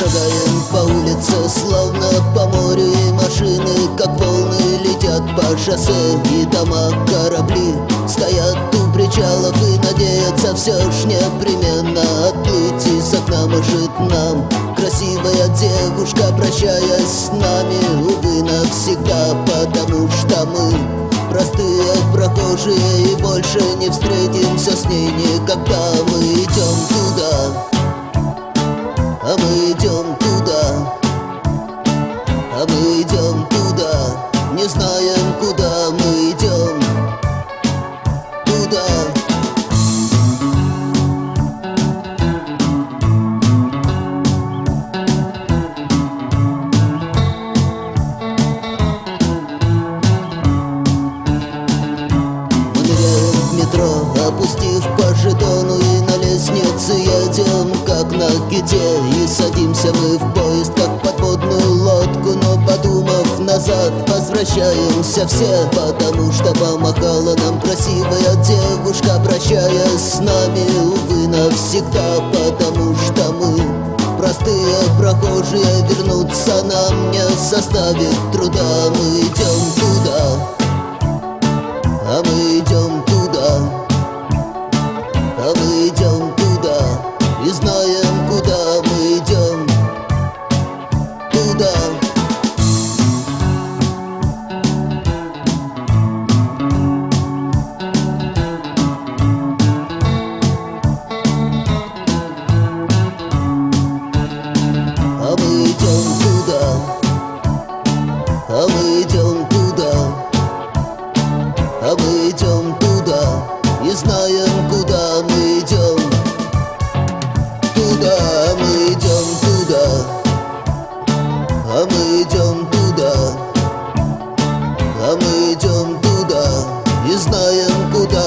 Шагаем по улице, словно по морю, и машины, как волны, летят по шоссе. И дома, корабли стоят у причалов и надеются все ж непременно отплыть. Из окна машет нам красивая девушка, прощаясь с нами, увы, навсегда. Потому что мы простые прохожие и больше не встретимся с ней никогда. Мы идем туда, а мы идем туда, а мы идем туда, не знаем, куда мы идем туда. Мы ныряем в метро, опустив по жетону, и на лестнице едем, как на ките. И садимся мы в поезд, как подводную лодку, но, подумав назад, возвращаемся все. Потому что помахала нам красивая девушка, прощаясь с нами, увы, навсегда. Потому что мы простые прохожие, вернуться нам не составит труда. Мы идем туда, а мы идем туда, а мы идем туда, и знаем, куда мы идем туда. А мы идем туда, а мы идем туда, а мы идем туда, и знаем, куда мы идем туда. Мы идем туда, а мы идем туда, а мы идем туда, и знаем, куда